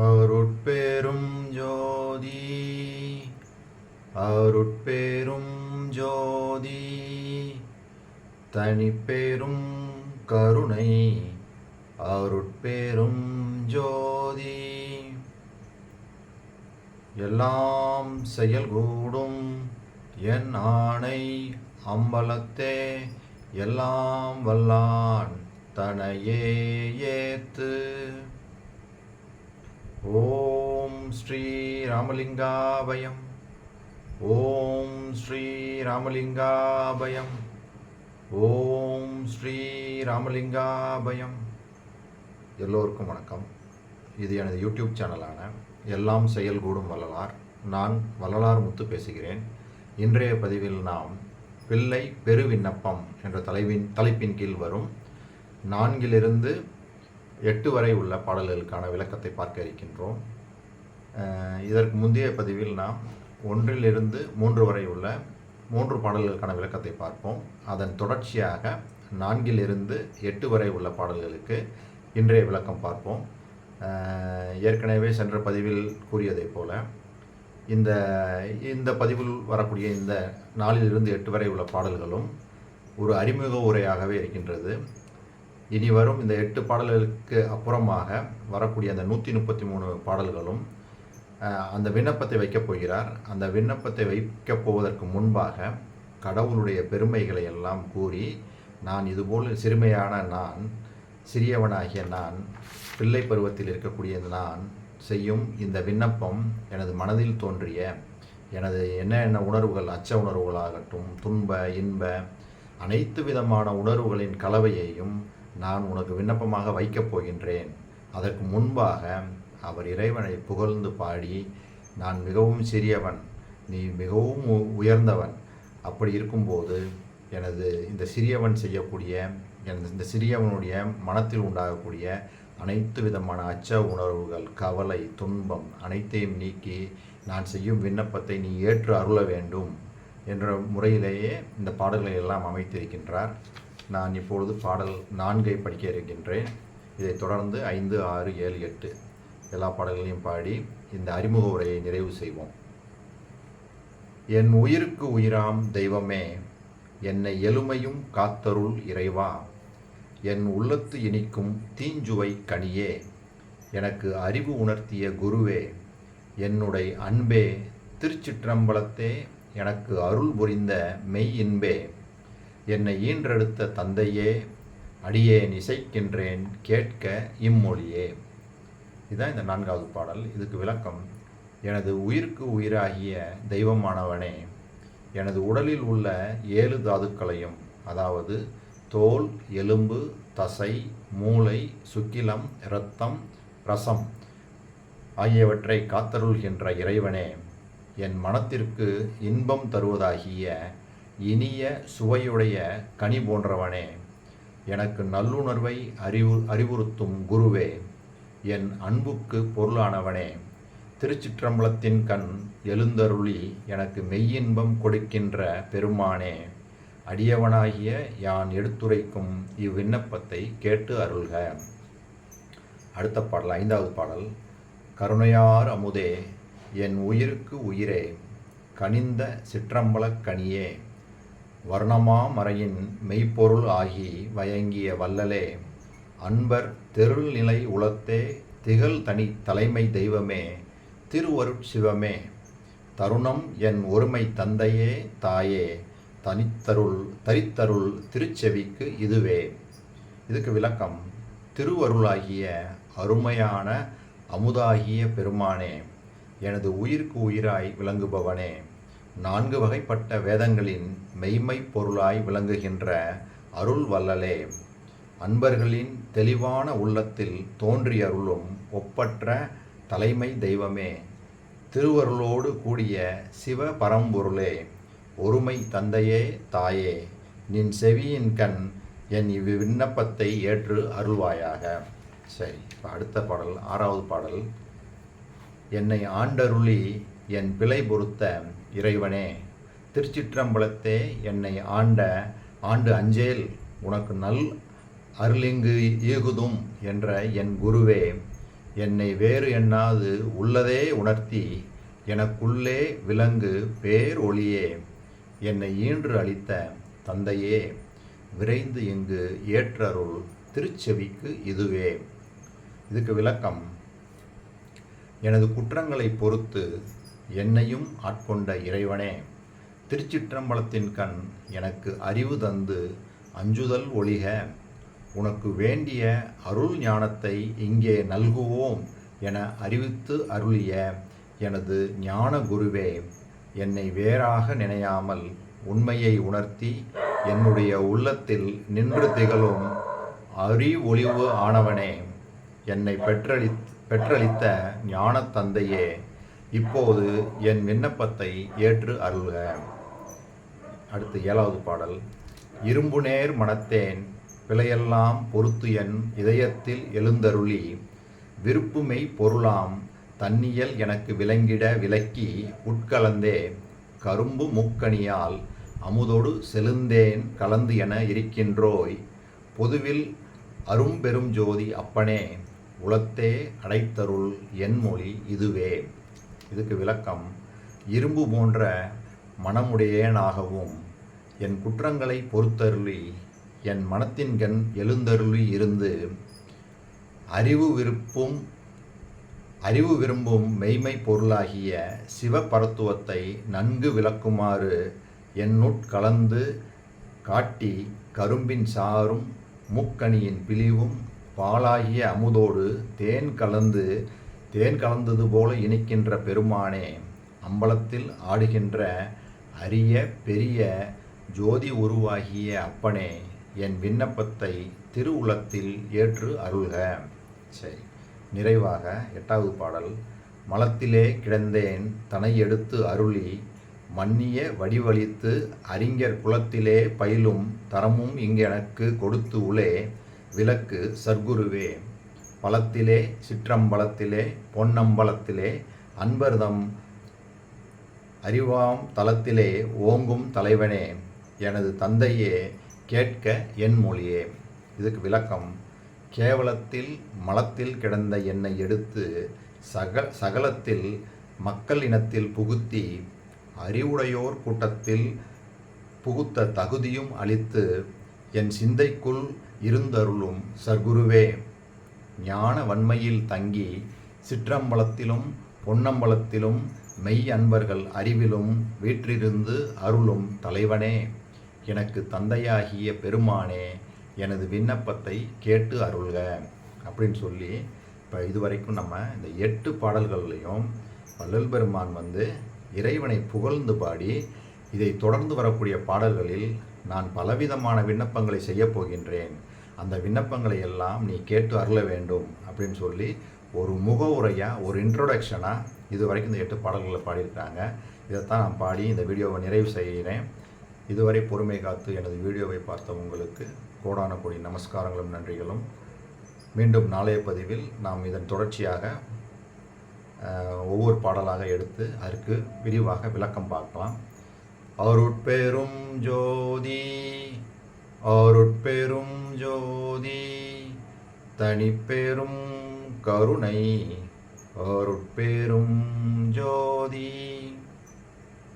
அருட்பெரும் ஜோதி அருட்பெரும் ஜோதி தனிப்பெரும் கருணை அருட்பெரும் ஜோதி எல்லாம் செயல்கூடும் என் ஆணை அம்பலத்தே எல்லாம் வல்லான் தனையே ஏத்து. ஓம் ஸ்ரீ ராமலிங்காபயம். ஓம் ஸ்ரீ ராமலிங்காபயம். ஓம் ஸ்ரீ ராமலிங்காபயம். எல்லோருக்கும் வணக்கம். இது எனது யூடியூப் சேனலான எல்லாம் செயல்கூடும் வள்ளலார். நான் வள்ளலார் முத்து பேசுகிறேன். இன்றைய பதிவில் நாம் பிள்ளை பெருவிண்ணப்பம் என்ற தலைப்பின் கீழ் வரும் 4 8 வரை உள்ள பாடல்களுக்கான விளக்கத்தை பார்க்க இருக்கின்றோம். இதற்கு முந்தைய பதிவில் நாம் 1 3 வரை உள்ள 3 பாடல்களுக்கான விளக்கத்தை பார்ப்போம். அதன் தொடர்ச்சியாக 4 8 வரை உள்ள பாடல்களுக்கு இன்றைய விளக்கம் பார்ப்போம். ஏற்கனவே சென்ற பதிவில் கூறியதைப் போல இந்த பதிவில் வரக்கூடிய இந்த 4 8 வரை உள்ள பாடல்களும் ஒரு அறிமுக உரையாகவே இருக்கின்றது. இனி வரும் இந்த 8 பாடல்களுக்கு அப்புறமாக வரக்கூடிய அந்த 133 பாடல்களும் அந்த விண்ணப்பத்தை வைக்கப் போகிறார். அந்த விண்ணப்பத்தை வைக்கப் போவதற்கு முன்பாக கடவுளுடைய பெருமைகளை எல்லாம் கூறி, நான் இதுபோல் சிறியவனாகிய நான், பிள்ளை பருவத்தில் இருக்கக்கூடிய நான் செய்யும் இந்த விண்ணப்பம் எனது மனதில் தோன்றிய எனது என்ன உணர்வுகள், அச்ச உணர்வுகளாகட்டும், துன்ப இன்ப அனைத்து விதமான உணர்வுகளின் கலவையையும் நான் உனக்கு விண்ணப்பமாக வைக்கப் போகின்றேன். அதற்கு முன்பாக அவர் இறைவனை புகழ்ந்து பாடி, நான் மிகவும் சிறியவன், நீ மிகவும் உயர்ந்தவன், அப்படி இருக்கும்போது எனது இந்த சிறியவன் செய்யக்கூடிய இந்த சிறியவனுடைய மனத்தில் உண்டாகக்கூடிய அனைத்து விதமான அச்ச உணர்வுகள், கவலை, துன்பம் அனைத்தையும் நீக்கி நான் செய்யும் விண்ணப்பத்தை நீ ஏற்று அருள வேண்டும் என்ற முறையிலேயே இந்த பாடல்களை எல்லாம் அமைத்திருக்கின்றார். நான் இப்பொழுது பாடல் 4 படிக்க இருக்கின்றேன். இதைத் தொடர்ந்து 5, 6, 7, 8 எல்லா பாடல்களையும் பாடி இந்த அறிமுக உரையை நிறைவு செய்வோம். என் உயிருக்கு உயிராம் தெய்வமே, என்னை எளிமையும் காத்தருள் இறைவா, என் உள்ளத்து இனிக்கும் தீஞ்சுவை கனியே, எனக்கு அறிவு உணர்த்திய குருவே, என்னுடைய அன்பே, திருச்சிற்றம்பலத்தே, எனக்கு அருள் புரிந்த மெய் இன்பே, என்னை ஈன்றெடுத்த தந்தையே, அடியேன் இசைக்கின்றேன் கேட்க இம்மொழியே. இதுதான் இந்த 4வது பாடல். இதுக்கு விளக்கம்: எனது உயிருக்கு உயிராகிய தெய்வமானவனே, எனது உடலில் உள்ள 7 தாதுக்களையும், அதாவது தோல், எலும்பு, தசை, மூளை, சுக்கிலம், இரத்தம், ரசம் ஆகியவற்றை காத்தருள்கின்ற இறைவனே, என் மனத்திற்கு இன்பம் தருவதாகிய இனிய சுவையுடைய கனி போன்றவனே, எனக்கு நல்லுணர்வை அறிவுறுத்தும் குருவே, என் அன்புக்கு பொருளானவனே, திருச்சிற்றம்பலத்தின் கண் எழுந்தருளி எனக்கு மெய்யின்பம் கொடுக்கின்ற பெருமானே, அடியவனாகிய யான் எடுத்துரைக்கும் இவ்விண்ணப்பத்தை கேட்டு அருள்க. அடுத்த பாடல் 5வது பாடல். கருணையார் அமுதே, என் உயிருக்கு உயிரே, கனிந்த சிற்றம்பலக் கனியே, வர்ணமா மறையின் மெய்ப்பொருள் ஆகி வயங்கிய வள்ளலே, அன்பர் தெருள்நிலை உளத்தே, திகழ் தனி தலைமை தெய்வமே, திருவருட்சிவமே, தருணம் என் ஒருமை தந்தையே, தாயே, தரித்தருள் திருச்செவிக்கு இதுவே. இதுக்கு விளக்கம்: திருவருளாகிய அருமையான அமுதாகிய பெருமானே, எனது உயிருக்கு உயிராய் விளங்குபவனே, 4 வகைப்பட்ட வேதங்களின் மெய்மை பொருளாய் விளங்குகின்ற அருள் வள்ளலே, அன்பர்களின் தெளிவான உள்ளத்தில் தோன்றியருளும் ஒப்பற்ற தலைமை தெய்வமே, திருவருளோடு கூடிய சிவ பரம்பொருளே, ஒருமை தந்தையே, தாயே, நின் செவியின் கண் என் இவ்விண்ணப்பத்தை ஏற்று அருள்வாயாக. சரி, இப்போ அடுத்த பாடல் 6வது பாடல். என்னை ஆண்டருளி என் பிழை பொறுத்த இறைவனே, திருச்சிற்றம்பலத்தே, என்னை ஆண்டு அஞ்சேல் உனக்கு நல் அருளிங்கு ஈகுதும் என்ற என் குருவே, என்னை வேறு எண்ணாது உள்ளதே உணர்த்தி எனக்குள்ளே விளங்கு பேர் ஒளியே, என்னை ஈன்று அளித்த தந்தையே, விரைந்து இங்கு ஏற்றருள் திருச்செவிக்கு இதுவே. இதுக்கு விளக்கம்: எனது குற்றங்களை பொறுத்து என்னையும் ஆட்கொண்ட இறைவனே, திருச்சிற்றம்பலத்தின் கண் எனக்கு அறிவு தந்து அஞ்சுதல் ஒழிக, உனக்கு வேண்டிய அருள் ஞானத்தை இங்கே நல்குவோம் என அறிவித்து அருளிய எனது ஞான குருவே, என்னை வேறாக நினையாமல் உண்மையை உணர்த்தி என்னுடைய உள்ளத்தில் நின்று திகழும் அறிவொளிவு ஆனவனே, என்னை பெற்றளித்த ஞானத் தந்தையே, இப்போது என் விண்ணப்பத்தை ஏற்று அருள்க. அடுத்து 7வது பாடல். இரும்பு நேர் மனத்தேன் பிழையெல்லாம் பொறுத்து என் இதயத்தில் எழுந்தருளி, விருப்புமெய் பொருளாம் தன்னியல் எனக்கு விளங்கிட விளக்கி உட்கலந்தே, கரும்பு முக்கணியால் அமுதொடு செலுந்தேன் கலந்து என இருக்கின்றோய், பொதுவில் அரும்பெரும் ஜோதி அப்பனே, உளத்தே அடைத்தருள் என் மொழி இதுவே. இதுக்கு விளக்கம்: இரும்பு போன்ற மனமுடையேனாகவும் என் குற்றங்களை பொறுத்தருளி என் மனத்தின்கண் எழுந்தருளி இருந்து அறிவு விரும்பும் மெய்மை பொருளாகிய சிவபரத்துவத்தை நன்கு விளக்குமாறு என்னுட்கலந்து காட்டி, கரும்பின் சாறும் முக்கணியின் பிழிவும் பாலாகிய அமுதோடு தேன் கலந்தது போல இனிக்கின்ற பெருமானே, அம்பலத்தில் ஆடுகின்ற அரிய பெரிய ஜோதி உருவாகிய அப்பனே, என் விண்ணப்பத்தை திருவுளத்தில் ஏற்று அருள்க. சரி, நிறைவாக 8வது பாடல். மலத்திலே கிடந்தேன் தனை எடுத்து அருளி, மன்னிய வடிவளித்து அறிஞர் குலத்திலே பயிலும் தரமும் இங்கெனக்கு கொடுத்து உளே விளக்கு சர்க்குருவே, பலத்திலே சிற்றம்பலத்திலே பொன்னம்பலத்திலே அன்பர்தம் அறிவாம் தலத்திலே ஓங்கும் தலைவனே, எனது தந்தையே, கேட்க என் மொழியே. இதுக்கு விளக்கம்: கேவலத்தில் மலத்தில் கிடந்த என்னை எடுத்து சகலத்தில் மக்கள் இனத்தில் புகுத்தி அறிவுடையோர் கூட்டத்தில் புகுத்த தகுதியும் அளித்து என் சிந்தைக்குள் இருந்தருளும் சர்க்குருவே, ஞான வன்மையில் தங்கி சிற்றம்பலத்திலும் பொன்னம்பலத்திலும் மெய் அன்பர்கள் அறிவிலும் வீற்றிருந்து அருளும் தலைவனே, எனக்கு தந்தையாகிய பெருமானே, எனது விண்ணப்பத்தை கேட்டு அருள்க அப்படின்னு சொல்லி, இப்போ இதுவரைக்கும் நம்ம இந்த 8 பாடல்கள்லையும் வள்ளல் பெருமான் இறைவனை புகழ்ந்து பாடி, இதை தொடர்ந்து வரக்கூடிய பாடல்களில் நான் பலவிதமான விண்ணப்பங்களை செய்யப் போகின்றேன், அந்த விண்ணப்பங்களை எல்லாம் நீ கேட்டு அருள வேண்டும் அப்படின்னு சொல்லி ஒரு முகவுரையாக, ஒரு இன்ட்ரோடக்ஷனாக இது வரைக்கும் இந்த 8 பாடல்களை பாடியிருக்காங்க. இதைத்தான் நான் பாடி இந்த வீடியோவை நிறைவு செய்கிறேன். இதுவரை பொறுமை காத்து எனது வீடியோவை பார்த்த உங்களுக்கு கோடான கோடி நமஸ்காரங்களும் நன்றிகளும். மீண்டும் நாளைய பதிவில் நாம் இதன் தொடர்ச்சியாக ஒவ்வொரு பாடலாக எடுத்து அதற்கு விரிவாக விளக்கம் பார்க்கலாம். அருட்பெரும் ஜோதி அருட்பெரும் ஜோதி தனிப்பெரும் கருணை அருட்பெரும் ஜோதி.